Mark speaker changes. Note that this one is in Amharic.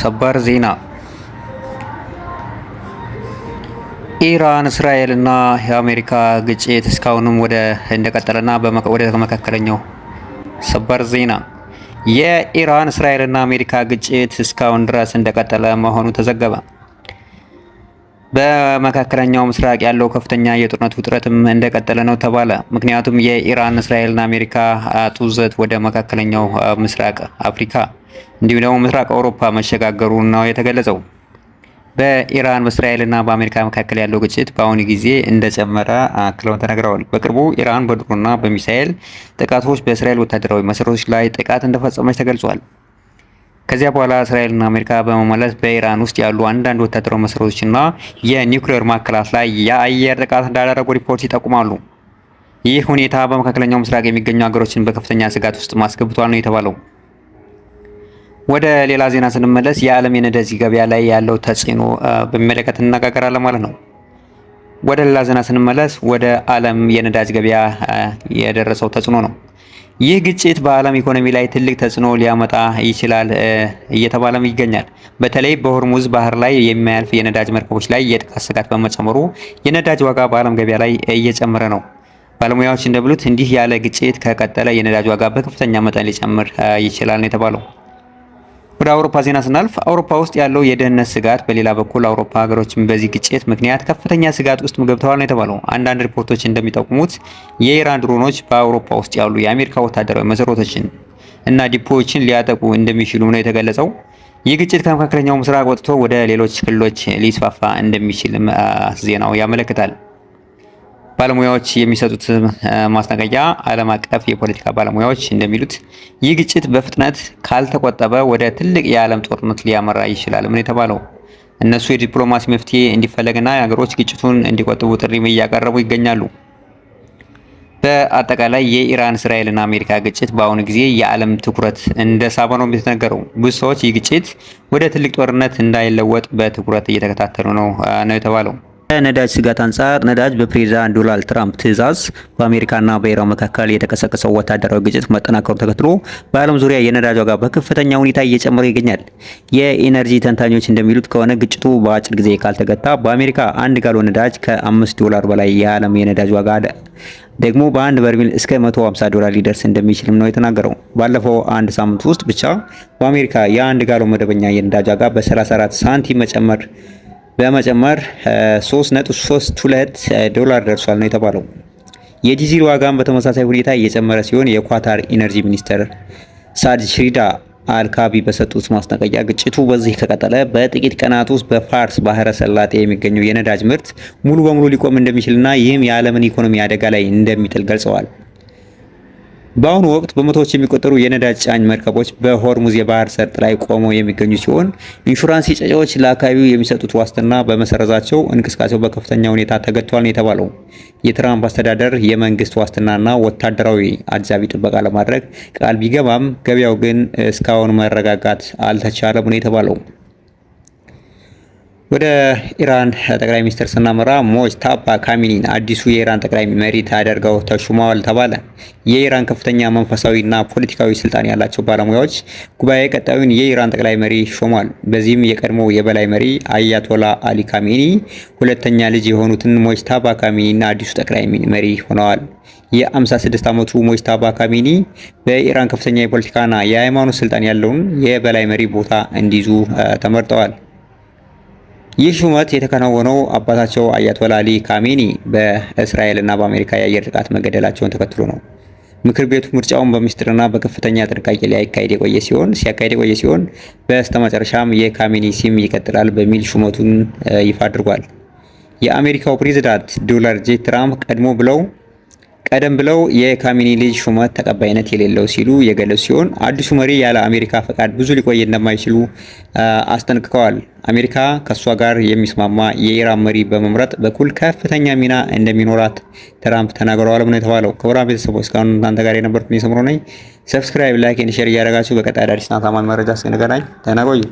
Speaker 1: ሰበር ዜና ኢራን እስራኤልና የአሜሪካ ግጭት እስካሁንም እንደቀጠለና ወደ መካከለኛው ሰበር ዜና የኢራን እስራኤልና አሜሪካ ግጭት እስካሁን ድረስ እንደቀጠለ መሆኑ ተዘገበ። በመካከለኛው ምስራቅ ያለው ከፍተኛ የጦርነት ውጥረትም እንደቀጠለ ነው ተባለ። ምክንያቱም የኢራን እስራኤልና አሜሪካ ጡዘት ወደ መካከለኛው ምስራቅ አፍሪካ እንዲሁም ደግሞ ምስራቅ አውሮፓ መሸጋገሩ ነው የተገለጸው። በኢራን በእስራኤልና በአሜሪካ መካከል ያለው ግጭት በአሁኑ ጊዜ እንደጨመረ አክለው ተናግረዋል። በቅርቡ ኢራን በድሮንና በሚሳኤል ጥቃቶች በእስራኤል ወታደራዊ መሰረቶች ላይ ጥቃት እንደፈጸመች ተገልጿል። ከዚያ በኋላ እስራኤልና አሜሪካ በመመለስ በኢራን ውስጥ ያሉ አንዳንድ ወታደራዊ መሰረቶችና የኒውክሌር ማዕከላት ላይ የአየር ጥቃት እንዳደረጉ ሪፖርት ይጠቁማሉ። ይህ ሁኔታ በመካከለኛው ምስራቅ የሚገኙ ሀገሮችን በከፍተኛ ስጋት ውስጥ ማስገብቷል ነው የተባለው። ወደ ሌላ ዜና ስንመለስ የዓለም የነዳጅ ገበያ ላይ ያለው ተጽዕኖ በሚመለከት እንነጋገራለን ማለት ነው። ወደ ሌላ ዜና ስንመለስ ወደ ዓለም የነዳጅ ገበያ የደረሰው ተጽዕኖ ነው። ይህ ግጭት በዓለም ኢኮኖሚ ላይ ትልቅ ተጽዕኖ ሊያመጣ ይችላል እየተባለም ይገኛል። በተለይ በሆርሙዝ ባህር ላይ የሚያልፍ የነዳጅ መርከቦች ላይ የጥቃት ስጋት በመጨመሩ የነዳጅ ዋጋ በዓለም ገበያ ላይ እየጨመረ ነው። ባለሙያዎች እንደሚሉት እንዲህ ያለ ግጭት ከቀጠለ የነዳጅ ዋጋ በከፍተኛ መጠን ሊጨምር ይችላል ነው የተባለው። ወደ አውሮፓ ዜና ስናልፍ አውሮፓ ውስጥ ያለው የደህንነት ስጋት፣ በሌላ በኩል አውሮፓ ሀገሮችን በዚህ ግጭት ምክንያት ከፍተኛ ስጋት ውስጥ ገብተዋል ነው የተባለው። አንዳንድ ሪፖርቶች እንደሚጠቁሙት የኢራን ድሮኖች በአውሮፓ ውስጥ ያሉ የአሜሪካ ወታደራዊ መሰረቶችን እና ዲፖዎችን ሊያጠቁ እንደሚችሉ ነው የተገለጸው። ይህ ግጭት ከመካከለኛው ምስራቅ ወጥቶ ወደ ሌሎች ክልሎች ሊስፋፋ እንደሚችልም ዜናው ያመለክታል። ባለሙያዎች የሚሰጡት ማስጠንቀቂያ፣ ዓለም አቀፍ የፖለቲካ ባለሙያዎች እንደሚሉት ይህ ግጭት በፍጥነት ካልተቆጠበ ወደ ትልቅ የዓለም ጦርነት ሊያመራ ይችላል ምን የተባለው። እነሱ የዲፕሎማሲ መፍትሄ እንዲፈለግና ሀገሮች ግጭቱን እንዲቆጥቡ ጥሪ እያቀረቡ ይገኛሉ። በአጠቃላይ የኢራን እስራኤልና አሜሪካ ግጭት በአሁኑ ጊዜ የዓለም ትኩረት እንደሳበ ነው የተነገረው። ብዙ ሰዎች ይህ ግጭት ወደ ትልቅ ጦርነት እንዳይለወጥ በትኩረት እየተከታተሉ ነው የተባለው። ከነዳጅ ስጋት አንጻር ነዳጅ በፕሬዝዳንት ዶናልድ ትራምፕ ትዕዛዝ በአሜሪካና በኢራን መካከል የተቀሰቀሰው ወታደራዊ ግጭት መጠናከሩ ተከትሎ በዓለም ዙሪያ የነዳጅ ዋጋ በከፍተኛ ሁኔታ እየጨመረ ይገኛል። የኢነርጂ ተንታኞች እንደሚሉት ከሆነ ግጭቱ በአጭር ጊዜ ካልተገታ በአሜሪካ አንድ ጋሎን ነዳጅ ከ$5 በላይ፣ የዓለም የነዳጅ ዋጋ ደግሞ በአንድ በርሜል እስከ $150 ሊደርስ እንደሚችልም ነው የተናገረው። ባለፈው አንድ ሳምንት ውስጥ ብቻ በአሜሪካ የአንድ ጋሎን መደበኛ የነዳጅ ዋጋ በ34 ሳንቲም በመጨመር $3.32 ደርሷል ነው የተባለው። የዲዚል ዋጋም በተመሳሳይ ሁኔታ እየጨመረ ሲሆን የኳታር ኢነርጂ ሚኒስተር ሳድ ሽሪዳ አልካቢ በሰጡት ማስጠንቀቂያ ግጭቱ በዚህ ከቀጠለ በጥቂት ቀናት ውስጥ በፋርስ ባህረ ሰላጤ የሚገኘው የነዳጅ ምርት ሙሉ በሙሉ ሊቆም እንደሚችልና ይህም የዓለምን ኢኮኖሚ አደጋ ላይ እንደሚጥል ገልጸዋል። በአሁኑ ወቅት በመቶዎች የሚቆጠሩ የነዳጅ ጫኝ መርከቦች በሆርሙዝ የባህር ሰርጥ ላይ ቆመው የሚገኙ ሲሆን ኢንሹራንስ ጨጪዎች ለአካባቢው የሚሰጡት ዋስትና በመሰረዛቸው እንቅስቃሴው በከፍተኛ ሁኔታ ተገድቷል ነው የተባለው። የትራምፕ አስተዳደር የመንግስት ዋስትናና ወታደራዊ አጃቢ ጥበቃ ለማድረግ ቃል ቢገባም ገበያው ግን እስካሁን መረጋጋት አልተቻለም ነው የተባለው። ወደ ኢራን ጠቅላይ ሚኒስትር ስናመራ ሞጅታባ ካሚኒን አዲሱ የኢራን ጠቅላይ መሪ ተደርገው ተሹመዋል ተባለ። የኢራን ከፍተኛ መንፈሳዊና ፖለቲካዊ ስልጣን ያላቸው ባለሙያዎች ጉባኤ ቀጣዩን የኢራን ጠቅላይ መሪ ሾሟል። በዚህም የቀድሞው የበላይ መሪ አያቶላ አሊ ካሚኒ ሁለተኛ ልጅ የሆኑትን ሞጅታባ ካሚኒና አዲሱ ጠቅላይ መሪ ሆነዋል። የ56 ዓመቱ ሞጅታባ ካሚኒ በኢራን ከፍተኛ የፖለቲካና የሃይማኖት ስልጣን ያለውን የበላይ መሪ ቦታ እንዲይዙ ተመርጠዋል። ይህ ሹመት የተከናወነው አባታቸው አያቶላ አሊ ካሜኒ በእስራኤልና በአሜሪካ የአየር ጥቃት መገደላቸውን ተከትሎ ነው። ምክር ቤቱ ምርጫውን በሚስጥርና በከፍተኛ ጥንቃቄ ሲያካሄድ የቆየ ሲሆን በስተመጨረሻም የካሜኒ ሲም ይቀጥላል በሚል ሹመቱን ይፋ አድርጓል። የአሜሪካው ፕሬዝዳንት ዶናልድ ጄ ትራምፕ ቀደም ብለው የካሜኒ ልጅ ሹመት ተቀባይነት የሌለው ሲሉ የገለጹ ሲሆን አዲሱ መሪ ያለ አሜሪካ ፈቃድ ብዙ ሊቆይ እንደማይችሉ አስጠንቅቀዋል። አሜሪካ ከሷ ጋር የሚስማማ የኢራን መሪ በመምረጥ በኩል ከፍተኛ ሚና እንደሚኖራት ትራምፕ ተናግረዋል ነው የተባለው። ክቡራን ቤተሰቦች እስካሁን እናንተ ጋር የነበርኩት ሰምሮ ነኝ። ሰብስክራይብ፣ ላይክ፣ ሼር እያደረጋችሁ በቀጣይ አዳዲስና ታማኝ መረጃ እስክንገናኝ ደህና ቆዩ።